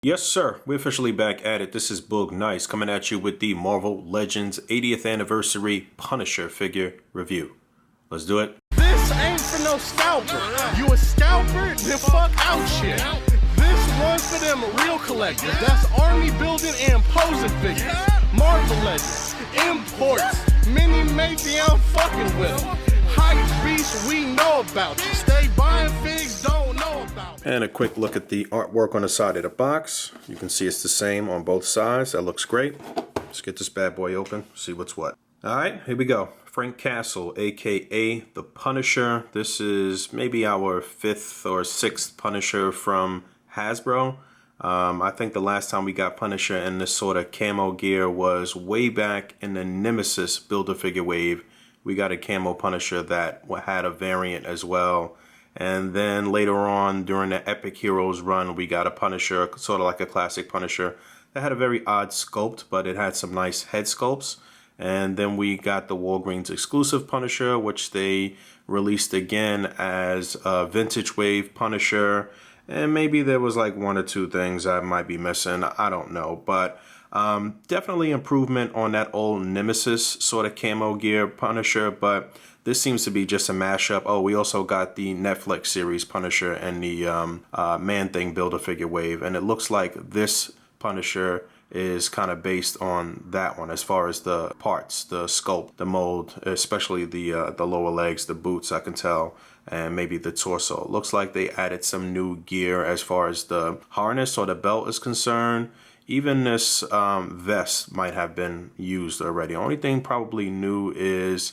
Yes, sir. We're officially back at it. This is Boog Nice coming at you with the Marvel Legends 80th Anniversary Punisher figure review. Let's do it. This ain't for no scalper. You a scalper? Then fuck out shit. This one's for them real collectors. That's army building and posing figures. Marvel Legends, imports, mini matey, I'm fucking with them. Hype beast, we know about you. Stay buying figs, don't know about you. And a quick look at the artwork on the side of the box. You can see it's the same on both sides. That looks great. Let's get this bad boy open, see what's what. Alright, here we go. Frank Castle, aka the Punisher. This is maybe our 5th or 6th Punisher from Hasbro. I think the last time we got Punisher in this sort of camo gear was way back in the Nemesis Build-A-Figure wave. We got a camo Punisher that had a variant as well. And then later on during the Epic Heroes run, we got a Punisher, sort of like a classic Punisher, that had a very odd sculpt, but it had some nice head sculpts. And then we got the Walgreens exclusive Punisher, which they released again as a Vintage Wave Punisher. And maybe there was like 1 or 2 things I might be missing. I don't know. But definitely improvement on that old Nemesis sort of camo gear Punisher. But this seems to be just a mashup. Oh, we also got the Netflix series Punisher and the Man-Thing Build-A-Figure wave. And it looks like this Punisher is kind of based on that one as far as the parts, the sculpt, the mold, especially the lower legs, the boots, I can tell, and maybe the torso. It looks like they added some new gear as far as the harness or the belt is concerned. Even this vest might have been used already. Only thing probably new is,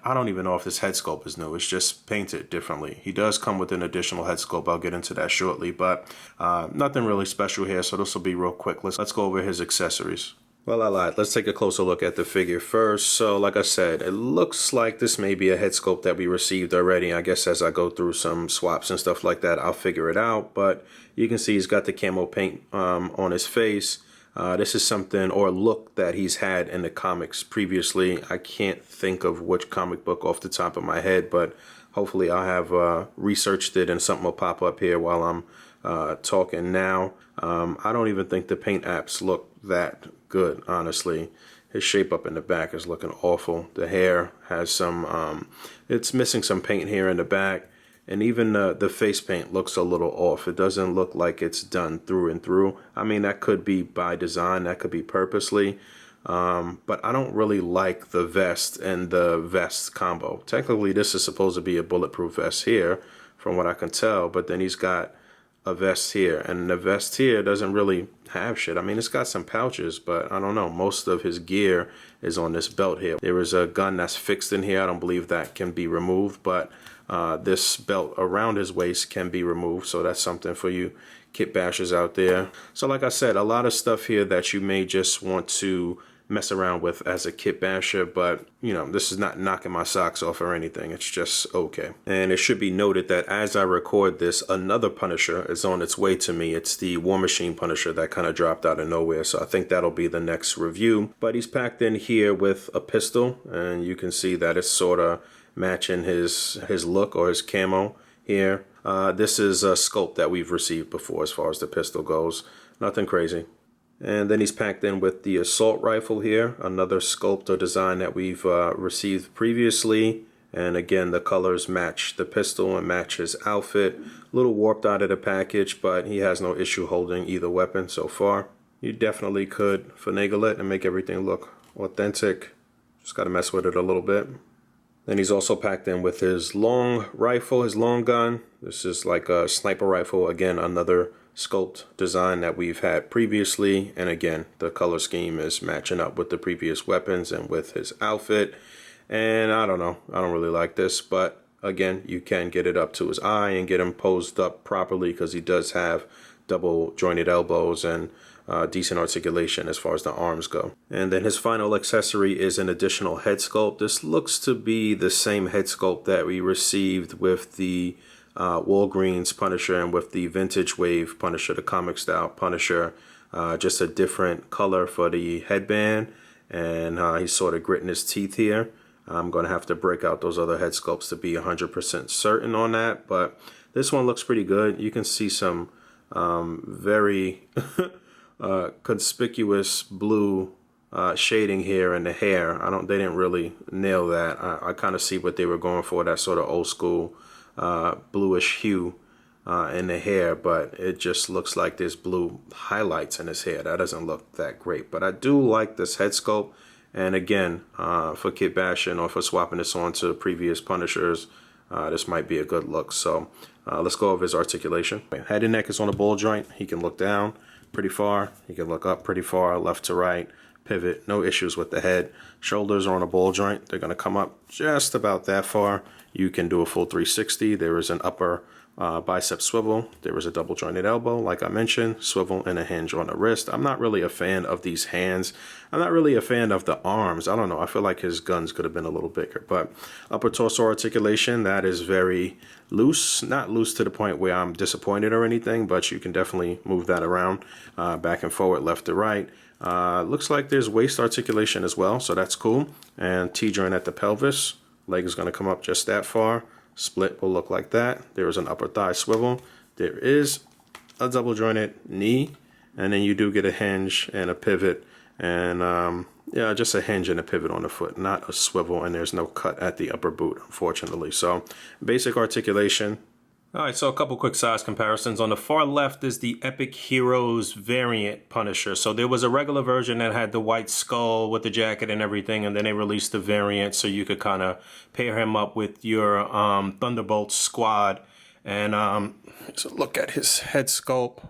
I don't even know if this head sculpt is new. It's just painted differently. He does come with an additional head sculpt. I'll get into that shortly, but nothing really special here, so this will be real quick. Let's go over his accessories. Well, I lied. Let's take a closer look at the figure first. So, like I said, it looks like this may be a head sculpt that we received already. I guess as I go through some swaps and stuff like that, I'll figure it out. But you can see he's got the camo paint on his face. This is something or look that he's had in the comics previously. I can't think of which comic book off the top of my head, but hopefully I'll have researched it and something will pop up here while I'm talking now. I don't even think the paint apps look that good, honestly. His shape up in the back is looking awful. The hair has some, it's missing some paint here in the back. And even the face paint looks a little off. It doesn't look like it's done through and through. I mean, that could be by design. That could be purposely. But I don't really like the vest and the vest combo. Technically, this is supposed to be a bulletproof vest here, from what I can tell. But then he's got a vest here. And the vest here doesn't really have shit. I mean, it's got some pouches, but I don't know. Most of his gear is on this belt here. There is a gun that's fixed in here. I don't believe that can be removed, but this belt around his waist can be removed, so that's something for you kit bashers out there. So like I said, a lot of stuff here that you may just want to mess around with as a kit basher, but you know, this is not knocking my socks off or anything. It's just okay. And it should be noted that as I record this, another Punisher is on its way to me. It's the War Machine Punisher that kind of dropped out of nowhere, so I think that'll be the next review. But he's packed in here with a pistol, and you can see that it's sort of matching his look or his camo here. This is a sculpt that we've received before as far as the pistol goes. Nothing crazy. And then he's packed in with the assault rifle here, another sculpt or design that we've received previously. And again, the colors match the pistol and match his outfit. A little warped out of the package, but he has no issue holding either weapon so far. You definitely could finagle it and make everything look authentic. Just got to mess with it a little bit. Then he's also packed in with his long rifle, his long gun. This is like a sniper rifle. Again, another sculpt design that we've had previously. And again, the color scheme is matching up with the previous weapons and with his outfit. And I don't know. I don't really like this. But again, you can get it up to his eye and get him posed up properly because he does have double jointed elbows and decent articulation as far as the arms go. And then his final accessory is an additional head sculpt. This looks to be the same head sculpt that we received with the Walgreens Punisher and with the Vintage Wave Punisher, the comic style Punisher. Just a different color for the headband, and he's sort of gritting his teeth here. I'm going to have to break out those other head sculpts to be 100% certain on that, but this one looks pretty good. You can see some Very conspicuous blue shading here in the hair. They didn't really nail that. I kind of see what they were going for, that sort of old school bluish hue in the hair, but it just looks like there's blue highlights in his hair. That doesn't look that great, but I do like this head sculpt. And again, for kit bashing or for swapping this on to previous Punishers, this might be a good look. So let's go over his articulation. Head and neck is on a ball joint. He can look down pretty far. He can look up pretty far, left to right, pivot. No issues with the head. Shoulders are on a ball joint. They're going to come up just about that far. You can do a full 360. There is an upper bicep swivel. There is a double jointed elbow, like I mentioned, swivel and a hinge on the wrist. I'm not really a fan of these hands. I'm not really a fan of the arms. I don't know. I feel like his guns could have been a little bigger, but upper torso articulation, that is very loose. Not loose to the point where I'm disappointed or anything, but you can definitely move that around back and forward, left to right. Looks like there's waist articulation as well, so that's cool. And T-joint at the pelvis. Leg is going to come up just that far. Split will look like that. There is an upper thigh swivel. There is a double jointed knee, and then you do get a hinge and a pivot, and yeah, just a hinge and a pivot on the foot, not a swivel, and there's no cut at the upper boot, unfortunately. So basic articulation. All right, so a couple quick size comparisons. On the far left is the Epic Heroes variant Punisher. So there was a regular version that had the white skull with the jacket and everything, and then they released the variant so you could kind of pair him up with your Thunderbolt squad. And so look at his head sculpt.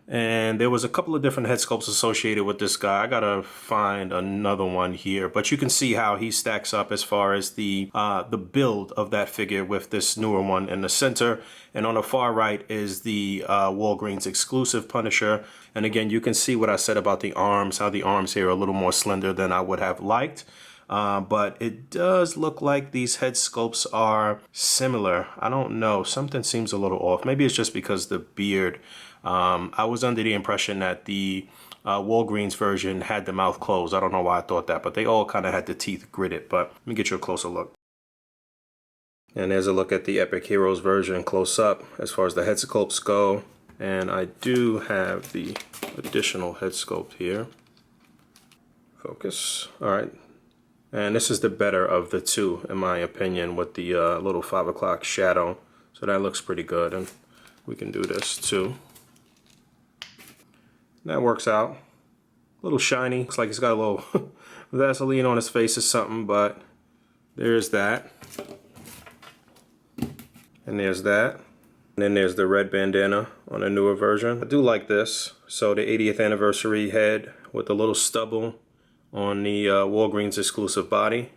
And there was a couple of different head sculpts associated with this guy. I gotta find another one here, but you can see how he stacks up as far as the build of that figure with this newer one in the center. And on the far right is the Walgreens exclusive Punisher. And again, you can see what I said about the arms, how the arms here are a little more slender than I would have liked. But it does look like these head sculpts are similar. I don't know, something seems a little off. Maybe it's just because the beard. I was under the impression that the Walgreens version had the mouth closed. I don't know why I thought that, but they all kind of had the teeth gritted. But let me get you a closer look. And there's a look at the Epic Heroes version close up as far as the head sculpts go. And I do have the additional head sculpt here. Focus. All right. And this is the better of the two, in my opinion, with the little 5 o'clock shadow. So that looks pretty good. And we can do this too. That works out. A little shiny. Looks like he's got a little Vaseline on his face or something, but there's that. And there's that. And then there's the red bandana on a newer version. I do like this. So the 80th anniversary head with a little stubble on the Walgreens exclusive body.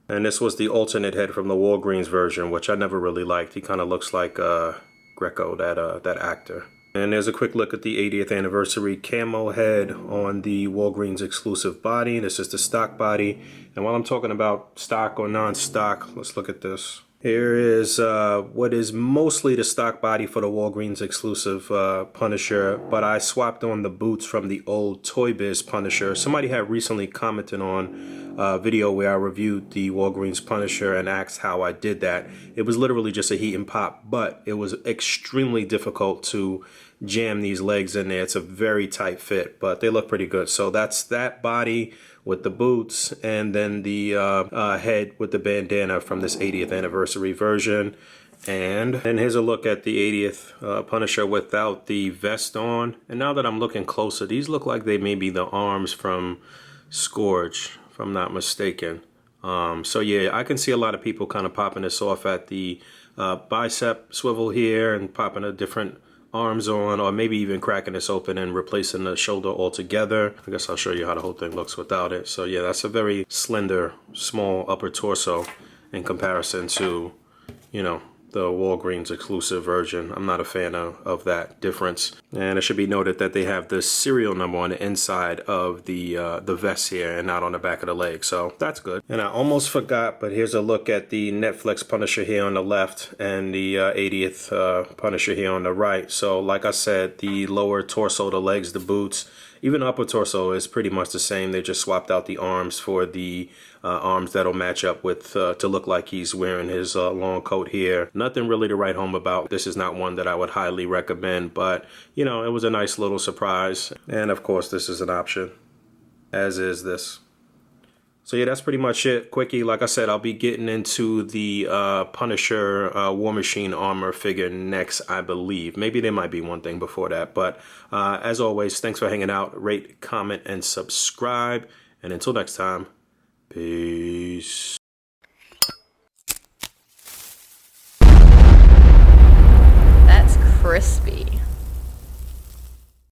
And this was the alternate head from the Walgreens version, which I never really liked. He kind of looks like Greco, that actor. And there's a quick look at the 80th anniversary camo head on the Walgreens exclusive body. This is the stock body. And while I'm talking about stock or non-stock, let's look at this. Here is what is mostly the stock body for the Walgreens exclusive Punisher, but I swapped on the boots from the old Toy Biz Punisher. Somebody had recently commented on a video where I reviewed the Walgreens Punisher and asked how I did that. It was literally just a heat and pop, but it was extremely difficult to jam these legs in there. It's a very tight fit, but they look pretty good. So that's that body with the boots, and then the head with the bandana from this 80th anniversary version. And then here's a look at the 80th Punisher without the vest on. And now that I'm looking closer, these look like they may be the arms from Scourge, if I'm not mistaken. So yeah, I can see a lot of people kind of popping this off at the bicep swivel here and popping a different arms on, or maybe even cracking this open and replacing the shoulder altogether. I guess I'll show you how the whole thing looks without it. So yeah, that's a very slender, small upper torso in comparison to, you know, the Walgreens exclusive version. I'm not a fan of that difference. And it should be noted that they have the serial number on the inside of the vest here and not on the back of the leg. So that's good. And I almost forgot, but here's a look at the Netflix Punisher here on the left and the 80th Punisher here on the right. So like I said, the lower torso, the legs, the boots, even upper torso is pretty much the same. They just swapped out the arms for the arms that'll match up with to look like he's wearing his long coat here. Nothing really to write home about. This is not one that I would highly recommend, but you know, it was a nice little surprise. And of course, this is an option, as is this. So yeah, that's pretty much it. Quickie, like I said, I'll be getting into the Punisher War Machine armor figure next, I believe. Maybe there might be one thing before that. But as always, thanks for hanging out. Rate, comment, and subscribe. And until next time, peace.